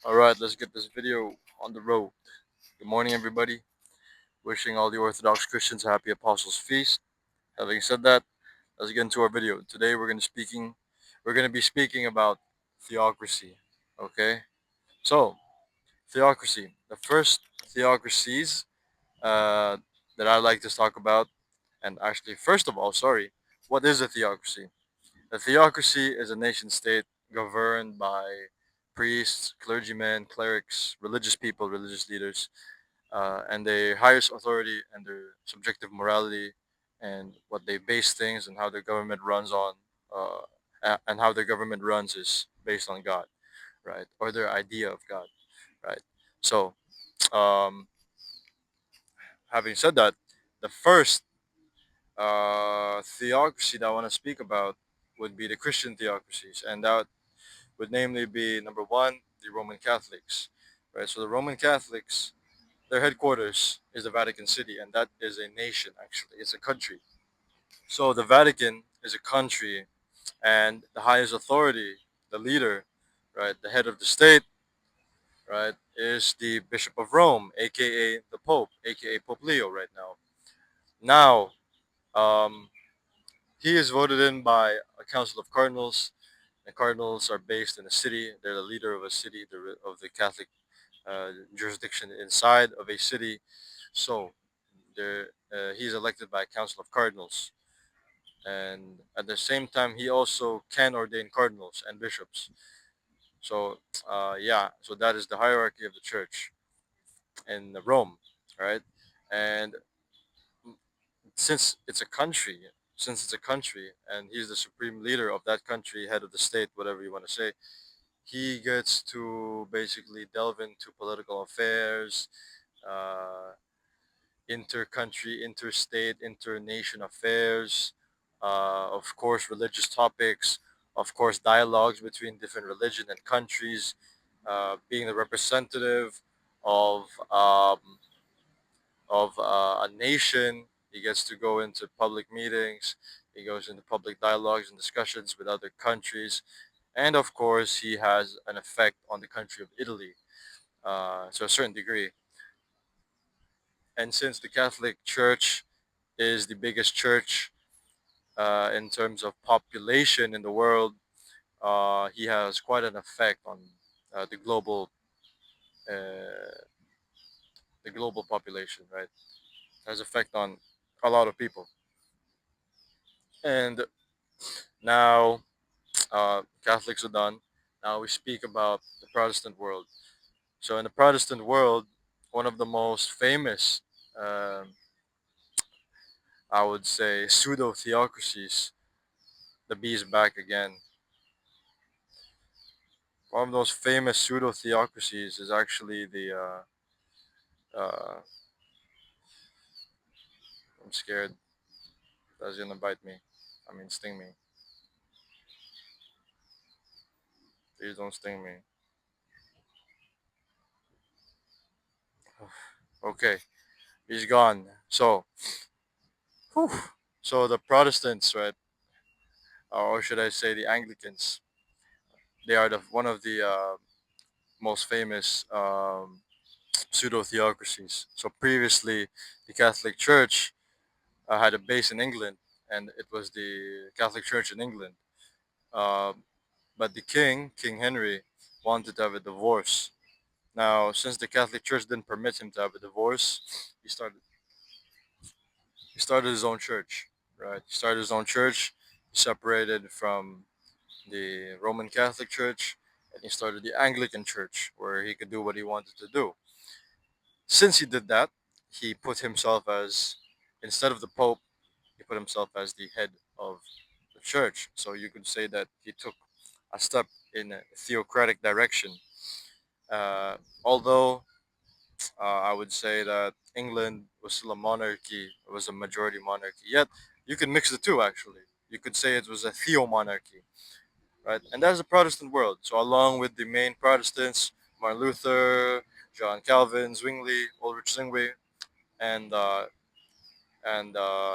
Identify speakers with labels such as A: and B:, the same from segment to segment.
A: Alright, let's get this video on the road. Good morning, everybody. Wishing all the Orthodox Christians a happy Apostles' Feast. Having said that, let's get into our video. Today we're gonna be speaking about theocracy. Okay? So, theocracy. The first theocracies uh, that I like to talk about, and actually, first of all, sorry, what is a theocracy? A theocracy is a nation state governed by priests, clergymen, clerics, religious people, religious leaders, and their highest authority and their subjective morality and what they base things and how their government runs on, and how their government runs is based on God, right? Or their idea of God, right? So, um, having said that, the first theocracy that I want to speak about would be the Christian theocracies, and that would namely be number one, the Roman Catholics, right? So the Roman Catholics, their headquarters is the Vatican City, and that is a nation actually. It's a country. So the Vatican is a country, and the highest authority, the leader, right, the head of the state, right, is the Bishop of Rome, aka the Pope, aka Pope Leo, right now. Now, he is voted in by a council of cardinals. The cardinals are based in a city. They're the leader of a city, of the Catholic jurisdiction inside of a city. So he's elected by a council of cardinals, and at the same time, he also can ordain cardinals and bishops. So, yeah, so that is the hierarchy of the church in Rome, right? And since it's a country, and he's the supreme leader of that country, head of the state, whatever you want to say, he gets to basically delve into political affairs, uh, inter-country, interstate, inter-nation affairs, of course, religious topics, of course, dialogues between different religion and countries, being the representative of um, a nation. He gets to go into public meetings. He goes into public dialogues and discussions with other countries, and of course, he has an effect on the country of Italy to a certain degree. And since the Catholic Church is the biggest church in terms of population in the world, he has quite an effect on uh, the global uh, the global population, right? Has effect on a lot of people. And now Catholics are done. Now we speak about the Protestant world. So in the Protestant world, one of the most famous, um, I would say, pseudo theocracies. The bee is back again. One of those famous pseudo theocracies is actually the I'm scared that's gonna bite me. I mean, sting me. Please don't sting me. Okay, he's gone. So, whew. So the Protestants, right, or should I say the Anglicans? They are one of the most famous pseudo theocracies. So previously, the Catholic Church had a base in England, and it was the Catholic Church in England. Uh, but the King Henry, wanted to have a divorce. Now, since the Catholic Church didn't permit him to have a divorce, he started he started his own church. Right, he started his own church. He separated from the Roman Catholic Church, and he started the Anglican Church, where he could do what he wanted to do. Since he did that, he put himself as, instead of the Pope, he put himself as the head of the church. So you could say that he took a step in a theocratic direction. Although I would say that England was still a monarchy, it was a majority monarchy. Yet you could mix the two actually. You could say it was a theo-monarchy, right? And that's the Protestant world. So along with the main Protestants, Martin Luther, John Calvin, Zwingli, Ulrich Zwingli, and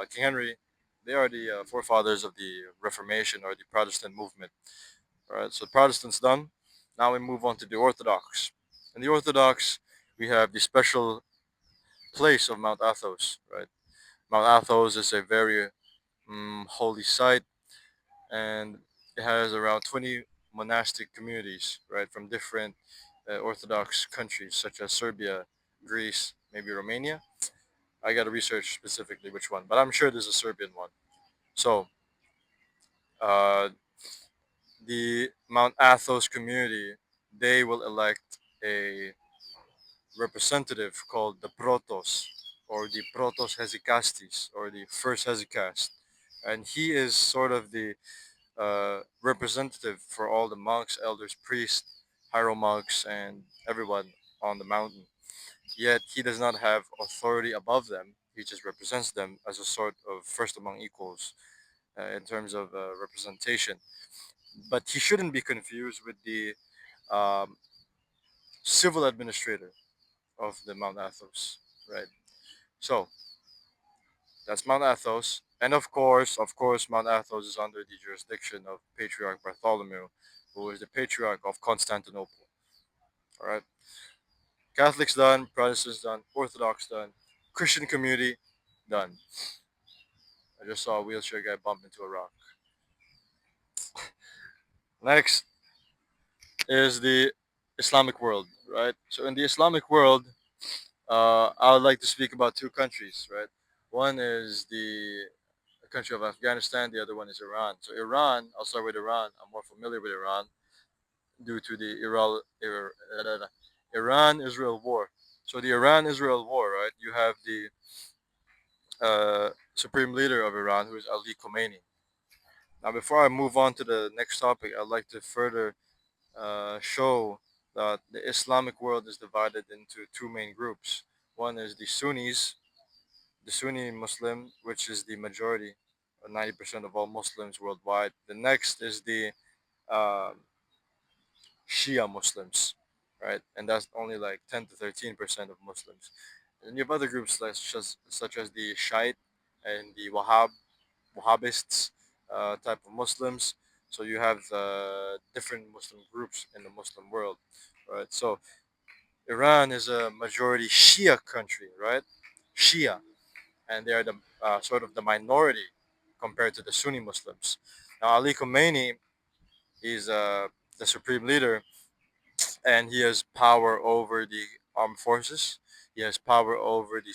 A: King Henry, they are the forefathers of the Reformation or the Protestant movement. All right, so Protestants done. Now we move on to the Orthodox. In the Orthodox, we have the special place of Mount Athos, right? Mount Athos is a very holy site, and it has around 20 monastic communities, right, from different Orthodox countries such as Serbia, Greece, maybe Romania. I got to research specifically which one, but I'm sure there's a Serbian one. So, uh, the Mount Athos community, they will elect a representative called the Protos, or the Protos Hesychastes, or the first Hesychast. And he is sort of the representative for all the monks, elders, priests, hieromonks, and everyone on the mountain. Yet he does not have authority above them. He just represents them as a sort of first among equals in terms of representation. But he shouldn't be confused with the um, civil administrator of the Mount Athos, right? So that's Mount Athos, and of course, Mount Athos is under the jurisdiction of Patriarch Bartholomew, who is the Patriarch of Constantinople. All right, Catholics done, Protestants done, Orthodox done, Christian community done. I just saw a wheelchair guy bump into a rock. Next is the Islamic world, right? So in the Islamic world, I would like to speak about two countries, right? One is the country of Afghanistan, the other one is Iran. So Iran, I'll start with Iran. I'm more familiar with Iran due to the Iran-Israel war. So the Iran-Israel war, right? You have the supreme leader of Iran, who is Ali Khomeini. Now, before I move on to the next topic, I'd like to further show that the Islamic world is divided into two main groups. One is the Sunnis, the Sunni Muslim, which is the majority, 90% of all Muslims worldwide. The next is the uh, Shia Muslims, right? And that's only like 10 to 13% of Muslims. And you have other groups such as the Shiite and the Wahhabists type of Muslims. So you have different Muslim groups in the Muslim world, right? So Iran is a majority Shia country, right? Shia, and they are the sort of the minority compared to the Sunni Muslims. Now Ali Khomeini is the supreme leader, and he has power over the armed forces. He has power over the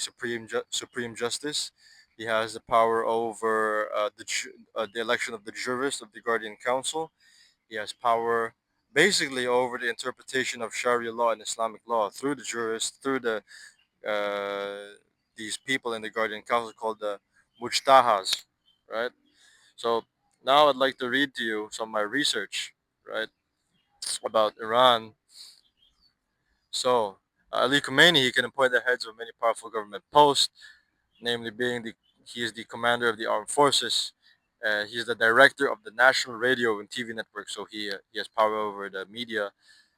A: supreme justice. He has the power over the election of the jurists of the Guardian Council. He has power basically over the interpretation of Sharia law and Islamic law through the jurists, through these people in the Guardian Council called the mujtahas, right? So now I'd like to read to you some of my research, right, about Iran. So, Ali Khamenei, he can appoint the heads of many powerful government posts, namely being he is the commander of the armed forces. He is the director of the national radio and TV network, so he has power over the media.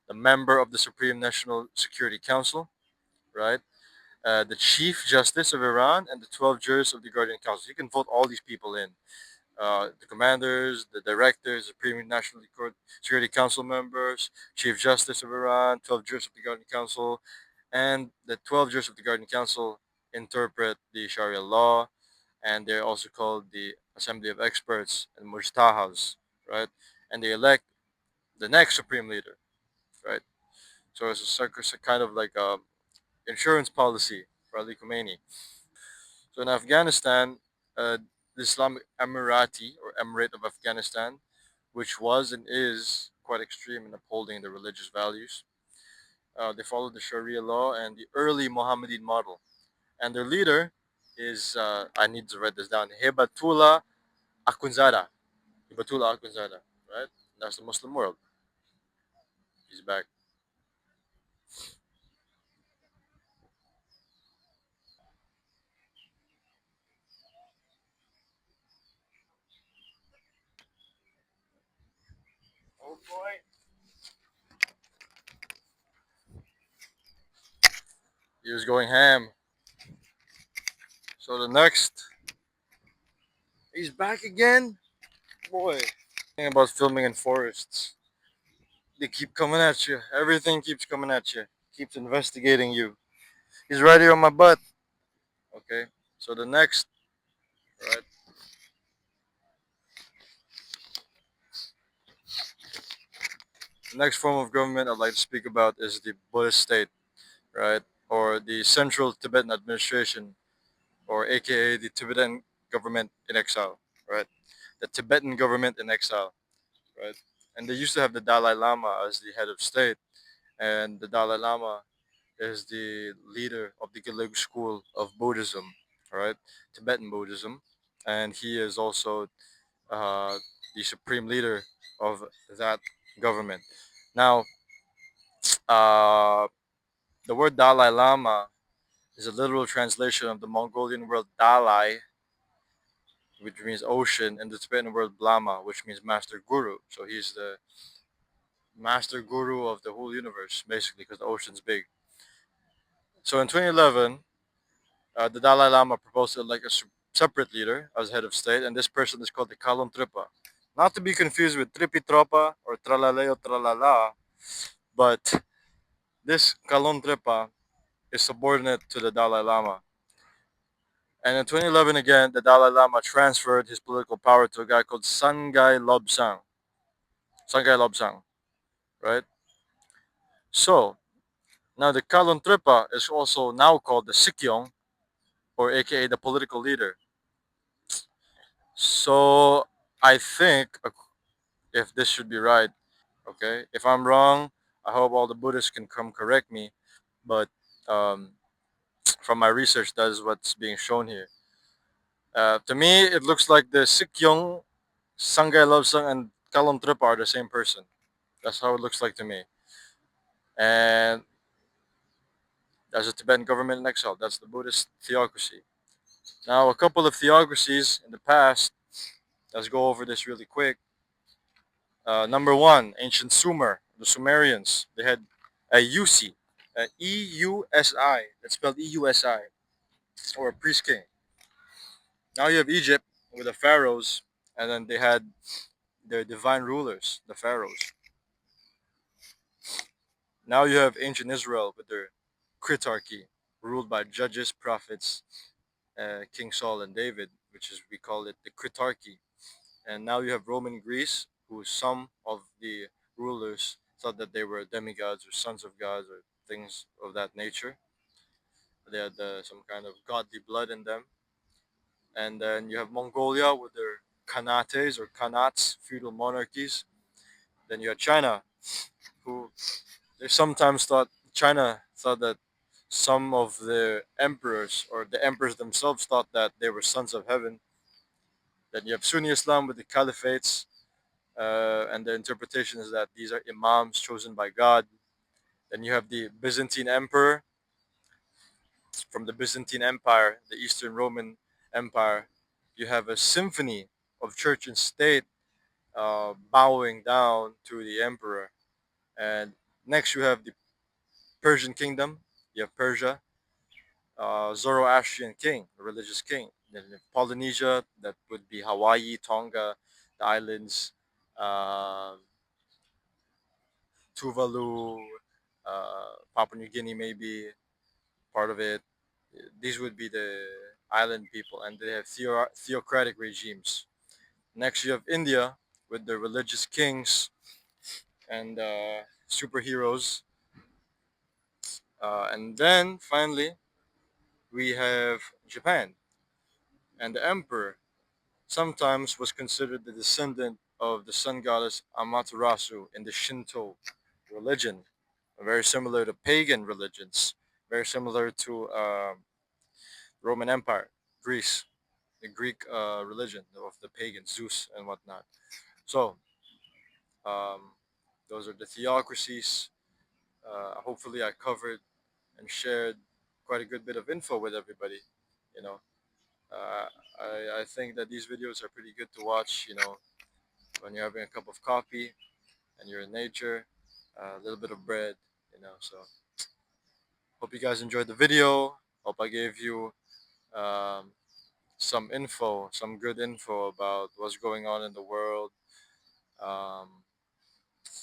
A: The member of the Supreme National Security Council, right? The Chief Justice of Iran, and the 12 jurors of the Guardian Council. You can vote all these people in. The commanders, the directors, the Supreme National Security Council members, Chief Justice of Iran, 12 jurors of the Guardian Council, and the 12 jurors of the Guardian Council interpret the Sharia law, and they're also called the Assembly of Experts and Mujtahas, right? And they elect the next supreme leader, right? So it's a kind of like a insurance policy for Ali Khomeini. So in Afghanistan, the Islamic Emirati or Emirate of Afghanistan, which was and is quite extreme in upholding the religious values. They follow the Sharia law and the early Mohammedan model. And their leader is, I need to write this down, Hibatullah Akhundzada. Hibatullah Akhundzada, right? That's the Muslim world. He's back. Oh boy. He was going ham. So the next, he's back again? Boy. Thing about filming in forests. They keep coming at you. Everything keeps coming at you. keeps investigating you. He's right here on my butt. Okay. So right, the next form of government I'd like to speak about is the Buddhist state, right, or the Central Tibetan Administration, or AKA the Tibetan government in exile, right? The Tibetan government in exile, right? And they used to have the Dalai Lama as the head of state, and the Dalai Lama is the leader of the Galig school of Buddhism, right? Tibetan Buddhism, and he is also uh, the supreme leader of that government. Now, uh, the word Dalai Lama is a literal translation of the Mongolian word Dalai, which means ocean, and the Tibetan word Lama, which means master guru. So he's the master guru of the whole universe, basically, because the ocean's big. So in 2011, the Dalai Lama proposed to elect a separate leader as head of state, and this person is called the Kalon Tripa. Not to be confused with Tripi Tropa or Tralaleo Tralala, but this Kalon Tripa is subordinate to the Dalai Lama. And in 2011 again, the Dalai Lama transferred his political power to a guy called Sangai Lobsang. Sangai Lobsang, right? So, now the Kalon Tripa is also now called the Sikyong, or aka the political leader. So, I think, if this should be right, okay? If I'm wrong, I hope all the Buddhists can come correct me. But um, from my research, that is what's being shown here. To me, it looks like the Sikyong, Sangai Lobsang, and Kalon Tripa are the same person. That's how it looks like to me. And that's the Tibetan government in exile. That's the Buddhist theocracy. Now, a couple of theocracies in the past, let's go over this really quick. Number one, ancient Sumer, the Sumerians. They had a Usi, a Eusi, that's spelled Eusi, or a priest king. Now you have Egypt with the pharaohs, and then they had their divine rulers, the pharaohs. Now you have ancient Israel with their critarchy, ruled by judges, prophets, King Saul and David, which is we call it the critarchy. And now you have Roman Greece, who some of the rulers thought that they were demigods or sons of gods or things of that nature. They had some kind of godly blood in them. And then you have Mongolia with their Khanates or Khanats, feudal monarchies. Then you have China, who they sometimes thought China thought that some of the emperors or the emperors themselves thought that they were sons of heaven. Then you have Sunni Islam with the caliphates, and the interpretation is that these are imams chosen by God. Then you have the Byzantine Emperor from the Byzantine Empire, the Eastern Roman Empire. You have a symphony of church and state bowing down to the emperor. And next you have the Persian kingdom. You have Persia, Zoroastrian king, a religious king. Then you have Polynesia, that would be Hawaii, Tonga, the islands, uh, Tuvalu, Papua New Guinea, maybe part of it. These would be the island people, and they have theocratic regimes. Next, you have India with the religious kings and superheroes. And then finally, we have Japan, and the emperor sometimes was considered the descendant of the sun goddess Amaterasu in the Shinto religion, very similar to pagan religions, very similar to Roman Empire, Greece, the Greek religion of the pagans, Zeus and whatnot. So um, those are the theocracies. Hopefully, I covered and shared quite a good bit of info with everybody. You know, I think that these videos are pretty good to watch. When you're having a cup of coffee and you're in nature, a little bit of bread. So hope you guys enjoyed the video. Hope I gave you um, some info, some good info about what's going on um,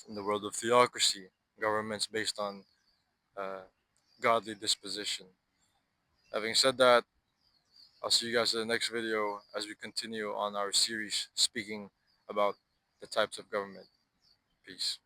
A: in the world of theocracy, governments based on uh, godly disposition. Having said that, I'll see you guys in the next video as we continue on our series speaking about the types of government. Peace.